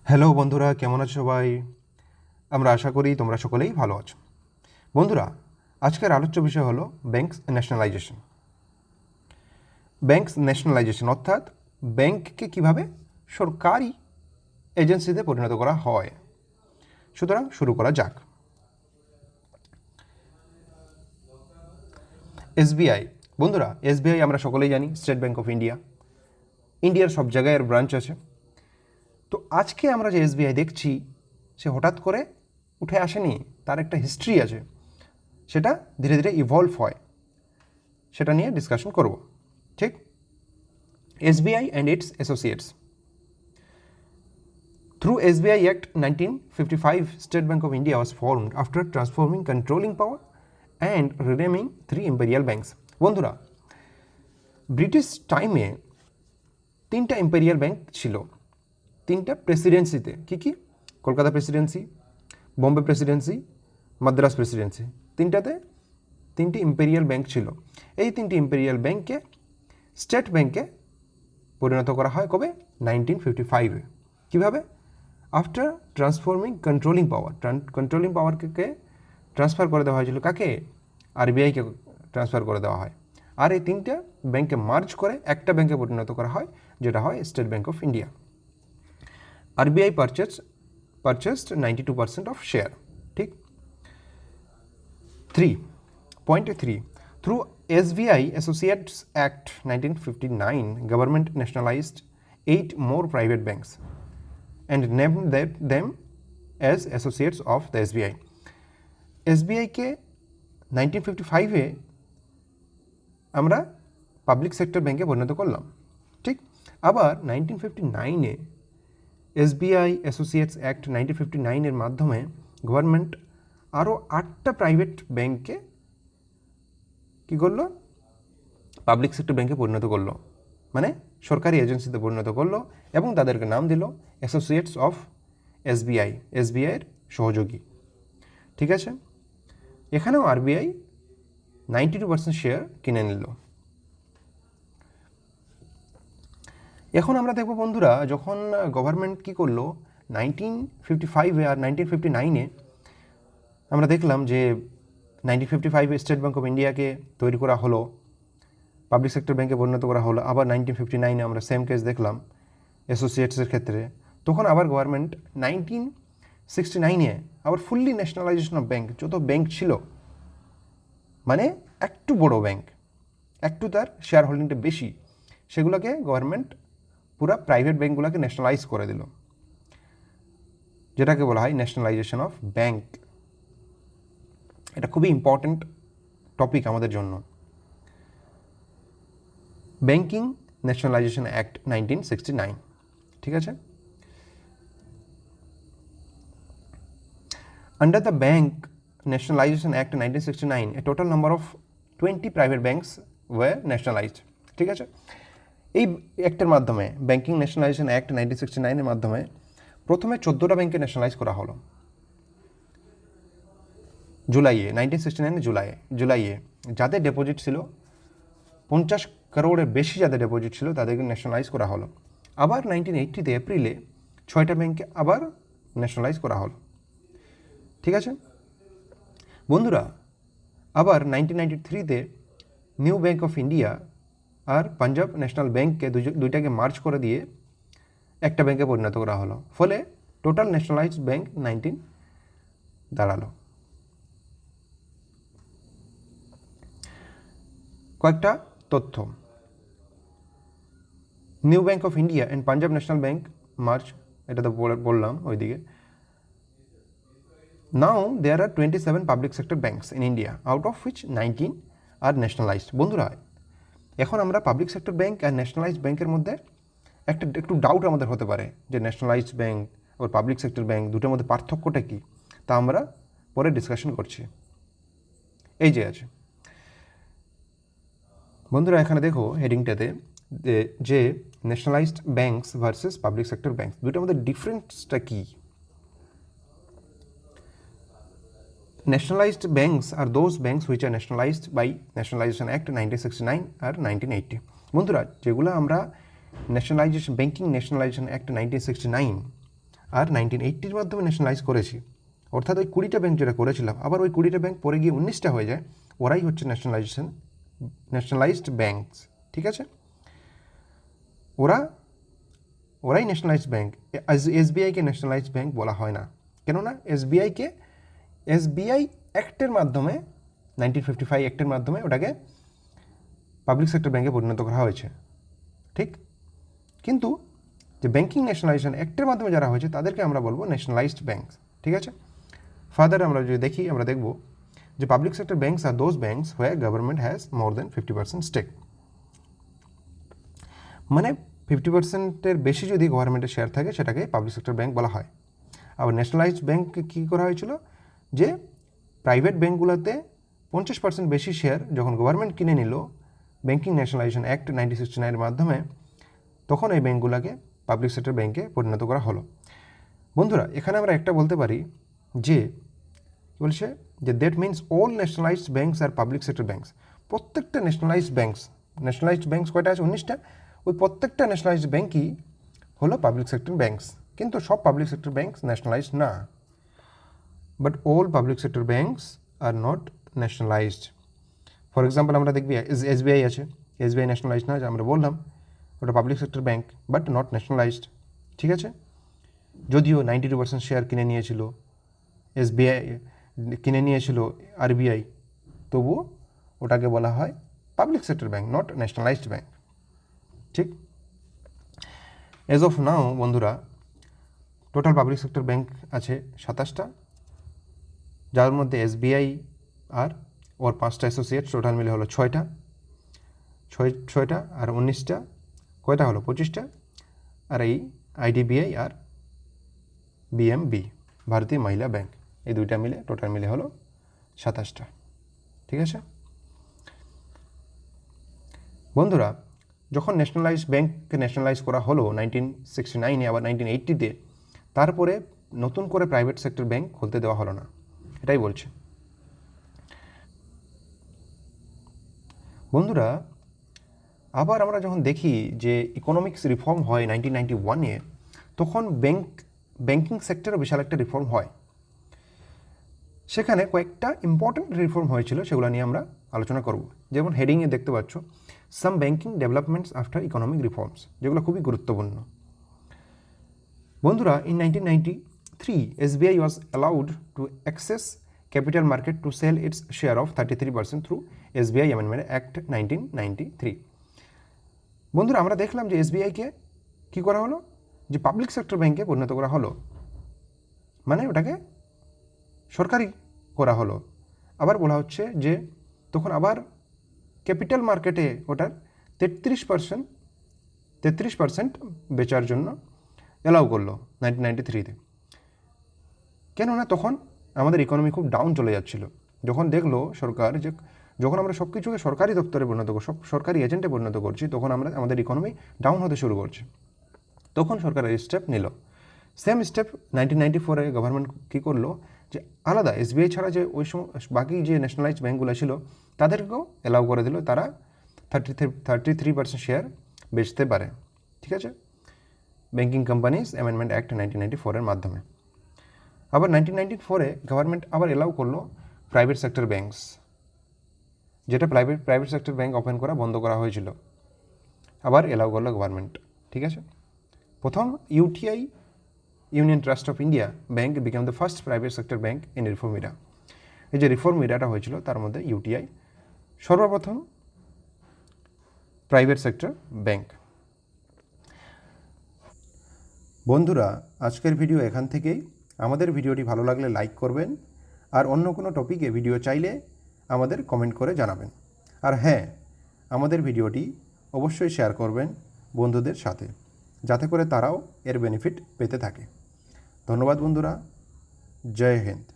Hello বন্ধুরা, কেমন আছো সবাই? আমরা আশা করি তোমরা সকলেই ভালো আছো। বন্ধুরা, আজকের আলোচ্য বিষয় হলো ব্যাংকস ন্যাশনালাইজেশন। ব্যাংকস ন্যাশনালাইজেশন অর্থাৎ ব্যাংককে কিভাবে সরকারি এজেন্সিতে পরিণত করা হয়। সুতরাং শুরু করা যাক। এসবিআই। বন্ধুরা, এসবিআই আমরা সকলেই জানি স্টেট ব্যাংক অফ ইন্ডিয়া। ইন্ডিয়ার সব জায়গায় এর ব্রাঞ্চ আছে। তো আজকে আমরা যে এসবিআই দেখছি সে হঠাৎ করে উঠে আসেনি, তার একটা হিস্ট্রি আছে, সেটা ধীরে ধীরে ইভলভ হয়, সেটা নিয়ে ডিসকাশন করব। ঠিক, SBI and it's associates. Through SBI Act 1955, State Bank of India was formed after transforming controlling power and renaming 3 imperial banks. বন্ধুরা, ব্রিটিশ টাইমে 3টা ইম্পেরিয়াল ব্যাংক ছিল, 3টা প্রেসিডেন্সিতে। কি কি? Kolkata Presidency, Bombay Presidency, Madras Presidency. 3টি ইম্পেরিয়াল ব্যাংক ছিল। এই 3টি ইম্পেরিয়াল ব্যাংককে স্টেট ব্যাংকে পরিণত করা হয় কবে? 1955-এ। কীভাবে? আফটার ট্রান্সফর্মিং কন্ট্রোলিং পাওয়ার। কন্ট্রোলিং পাওয়ারকে ট্রান্সফার করে দেওয়া হয়েছিল কাকে? আরবিআইকে ট্রান্সফার করে দেওয়া হয়। আর এই 3টা ব্যাংকে মার্জ করে একটা ব্যাংকে পরিণত করা হয়, যেটা হয় state bank of India. RBI purchased 92% of share. ঠিক। 3.3 Through SBI Associates Act 1959, government nationalized 8 more private banks and named them as associates of the SBI. SBI কে 1955-এ আমরা পাবলিক সেক্টর ব্যাংকে পরিণত করলাম। ঠিক। আবার 1959-এ SBI Associates Act 1959-এর মাধ্যমে government আরও 8টা private ব্যাংককে কী করলো? পাবলিক সেক্টর ব্যাংকে পরিণত করলো, মানে সরকারি এজেন্সিতে পরিণত করলো, এবং তাদেরকে নাম দিল অ্যাসোসিয়েটস অফ এসবিআই, এসবিআইয়ের সহযোগী। ঠিক আছে, এখানেও আরবিআই 92% শেয়ার কিনে নিল। এখন আমরা দেখব বন্ধুরা, যখন গভর্নমেন্ট কী করলো 1955-এ আর 1959-এ, আমরা দেখলাম যে 1955-এ স্টেট ব্যাংক অফ ইন্ডিয়াকে তৈরি করা হলো, পাবলিক সেক্টর ব্যাংকে পরিণত করা হলো। আবার 1959-এ আমরা সেম কেস দেখলাম অ্যাসোসিয়েটসের ক্ষেত্রে। তখন আবার গভর্নমেন্ট 1969-এ আবার ফুললি ন্যাশনালাইজেশন অফ ব্যাংক, যত ব্যাংক ছিল, মানে একটু বড় ব্যাংক, একটু তার শেয়ার হোল্ডিংটা বেশি, সেগুলোকে গভর্নমেন্ট পুরা প্রাইভেট ব্যাংকগুলোকে ন্যাশনালাইজ করে দিল, যেটাকে বলা হয় ন্যাশনালাইজেশন অফ ব্যাংক। এটা খুবই ইম্পর্ট্যান্ট টপিক আমাদের জন্য। Banking nationalisation act 1969। ঠিক আছে। Under the Bank Nationalization Act 1969, a total number of 20 private banks were nationalized. ঠিক আছে, এই অ্যাক্টের মাধ্যমে, ব্যাংকিং ন্যাশনালাইজেশন অ্যাক্ট 1969-এর মাধ্যমে প্রথমে 14টা ব্যাংকে ন্যাশনালাইজ করা হলো জুলাইয়ে, 1969 জুলাইয়ে। যাদের ডিপোজিট ছিল 50 করোড়ের বেশি, যাদের ডিপোজিট ছিল তাদেরকে ন্যাশনালাইজ করা হলো। আবার 1980-তে এপ্রিলে 6টা ব্যাংকে আবার ন্যাশনালাইজ করা হলো। ঠিক আছে বন্ধুরা, আবার 1993-তে নিউ ব্যাংক অফ ইন্ডিয়া আর পাঞ্জাব ন্যাশনাল ব্যাংককে দুইটাকে মার্জ করে দিয়ে একটা ব্যাংকে পরিণত করা হলো, ফলে টোটাল ন্যাশনালাইজড ব্যাংক 19 দাঁড়ালো। কয়েকটা তথ্য। New bank of India and Punjab national bank March, এটা তো বললাম ওইদিকে। Now there are 27 public sector banks in India, out of which 19 are nationalized. বন্ধুরা, এখন আমরা পাবলিক সেক্টর ব্যাংক আর ন্যাশনালাইজড ব্যাংকের মধ্যে একটু ডাউট আমাদের হতে পারে যে ন্যাশনালাইজড ব্যাংক আর পাবলিক সেক্টর ব্যাংক দুটোর মধ্যে পার্থক্যটা কী, তা আমরা পরে ডিসকাশন করছি। এই যে আছে বন্ধুরা, এখানে দেখো হেডিংটাতে যে nationalised banks versus public sector banks, দুটোর মধ্যে ডিফারেন্সটা কী। Nationalized banks are those banks which are nationalized by Nationalization Act 1969 আর 1980। বন্ধুরা, যেগুলো আমরা ব্যাংকিং ন্যাশনালাইজেশন অ্যাক্ট 1969 আর 1980 মাধ্যমে ন্যাশনালাইজ করেছি, অর্থাৎ ওই 20টা ব্যাংক যেটা করেছিলাম আবার ওই 20টা ব্যাংক পরে গিয়ে 19টা হয়ে যায়, ওরাই হচ্ছে ন্যাশনালাইজড ব্যাংকস। ঠিক আছে, ওরাই ন্যাশনালাইজড ব্যাংক। এসবিআইকে ন্যাশনালাইজড ব্যাংক বলা হয় না, কেননা এসবিআই অ্যাক্টের মাধ্যমে 1955 অ্যাক্টের মাধ্যমে ওটাকে পাবলিক সেক্টর ব্যাংকে পরিণত করা হয়েছে। ঠিক, কিন্তু যে ব্যাংকিং ন্যাশনালাইজেশন অ্যাক্টের মাধ্যমে যারা হয়েছে তাদেরকে আমরা বলবো ন্যাশনালাইজড ব্যাংক। ঠিক আছে, ফার্দার আমরা যদি দেখি আমরা দেখব যে পাবলিক সেক্টর ব্যাংকস আর those banks where government has more than 50% stake, মানে 50%-এর বেশি যদি গভর্নমেন্টের শেয়ার থাকে সেটাকে পাবলিক সেক্টর ব্যাংক বলা হয়। আবার ন্যাশনালাইজড ব্যাংককে কী করা হয়েছিল, যে প্রাইভেট ব্যাংকগুলোতে 50% বেশি শেয়ার যখন গভর্নমেন্ট কিনে নিল ব্যাংকিং ন্যাশনালাইজেশন অ্যাক্ট 1969-এর মাধ্যমে, তখন এই ব্যাংকগুলোকে পাবলিক সেক্টর ব্যাংকে পরিণত করা হলো। বন্ধুরা, এখানে আমরা একটা বলতে পারি যে বলছে যে that means all nationalised banks আর পাবলিক সেক্টর ব্যাংকস, প্রত্যেকটা ন্যাশনালাইজড ব্যাংকস কয়টা আছে? 19টা। ওই প্রত্যেকটা ন্যাশনালাইজড ব্যাংকই হলো পাবলিক সেক্টর ব্যাংকস, কিন্তু সব পাবলিক সেক্টর ব্যাংকস ন্যাশনালাইজড না। But all public sector banks are not nationalised. For example আমরা দেখবি এসবিআই আছে, এসবিআই ন্যাশনালাইজড না, আমরা বললাম ওটা public sector bank but not nationalised. ঠিক আছে, যদিও 92% শেয়ার কিনে নিয়েছিল এসবিআই, কিনে নিয়েছিল আরবিআই, তবুও ওটাকে বলা হয় public sector bank, not nationalised bank. ঠিক, এজ অফ নাও বন্ধুরা টোটাল পাবলিক সেক্টর ব্যাংক আছে 27টা, যার মধ্যে এসবিআই আর ওর 5টা অ্যাসোসিয়েট টোটাল মিলে হলো 6টা, আর 19টা কয়টা হলো? 25টা। আর এই আইডিবিআই আর বিএমবি ভারতীয় মহিলা ব্যাংক, এই দুইটা মিলে টোটাল মিলে হলো 27টা। ঠিক আছে বন্ধুরা, যখন ব্যাংককে ন্যাশনালাইজ করা হলো 1969-এ আবার 1980-তে, তারপরে নতুন করে প্রাইভেট সেক্টর ব্যাংক খুলতে দেওয়া হলো না, এটাই বলছে। বন্ধুরা, আবার আমরা যখন দেখি যে ইকোনমিক্স রিফর্ম হয় 1991-এ, তখন ব্যাংকিং সেক্টরে বিশাল একটা রিফর্ম হয়। সেখানে কয়েকটা ইম্পর্টেন্ট রিফর্ম হয়েছিল, সেগুলো নিয়ে আমরা আলোচনা করব। যেমন হেডিংয়ে দেখতে পাচ্ছ some banking developments after economic reforms, যেগুলো খুবই গুরুত্বপূর্ণ। বন্ধুরা, in 1993 SBI was allowed to access capital market to sell its share of 33% through SBI Amendment Act 1993। বন্ধুরা, আমরা দেখলাম যে এসবিআইকে কী করা হলো, যে পাবলিক সেক্টর ব্যাংকে পরিণত করা হলো, মানে ওটাকে সরকারি করা হলো। আবার বলা হচ্ছে যে তখন আবার ক্যাপিটাল মার্কেটে ওটার 33% বেচার জন্য অ্যালাউ করলো 1993-তে। কেননা তখন আমাদের ইকোনমি খুব ডাউন চলে যাচ্ছিল। যখন দেখলো সরকার যে যখন আমরা সব কিছুকে সরকারি দপ্তরে পরিণত করছি, সব সরকারি এজেন্টে পরিণত করছি, তখন আমাদের ইকোনমি ডাউন হতে শুরু করছে। তখন সরকার এই স্টেপ নিল। সেম স্টেপ 1994-এ গভর্নমেন্ট কী করলো, যে আলাদা এসবিআই ছাড়া যে ওই সময় বাকি যে ন্যাশনালাইজড ব্যাঙ্কগুলো ছিল তাদেরকেও অ্যালাউ করে দিল, তারা 33% শেয়ার বেচতে পারে। ঠিক আছে, ব্যাঙ্কিং কোম্পানিজ অ্যামেন্ডমেন্ট অ্যাক্ট 1994-এর মাধ্যমে। আবার 1994-এ গভর্নমেন্ট আবার অ্যালাউ করলো প্রাইভেট সেক্টর ব্যাঙ্কস, যেটা প্রাইভেট সেক্টর ব্যাঙ্ক ওপেন করা বন্ধ করা হয়েছিল, আবার অ্যালাউ করলো গভর্নমেন্ট। ঠিক আছে, প্রথম UTI union trust of India bank became the first private sector bank in reform Ira. এই যে রিফর্ম ইরাটা হয়েছিল তার মধ্যে ইউটিআই সর্বপ্রথম প্রাইভেট সেক্টর ব্যাঙ্ক। বন্ধুরা, আজকের ভিডিও এখান থেকেই। আমাদের ভিডিওটি ভালো লাগলে লাইক করবেন, আর অন্য কোনো টপিকে ভিডিও চাইলে আমাদের কমেন্ট করে জানাবেন। আর হ্যাঁ, আমাদের ভিডিওটি অবশ্যই শেয়ার করবেন বন্ধুদের সাথে, যাতে করে তারাও এর বেনিফিট পেতে থাকে। ধন্যবাদ বন্ধুরা, জয় হিন্দ।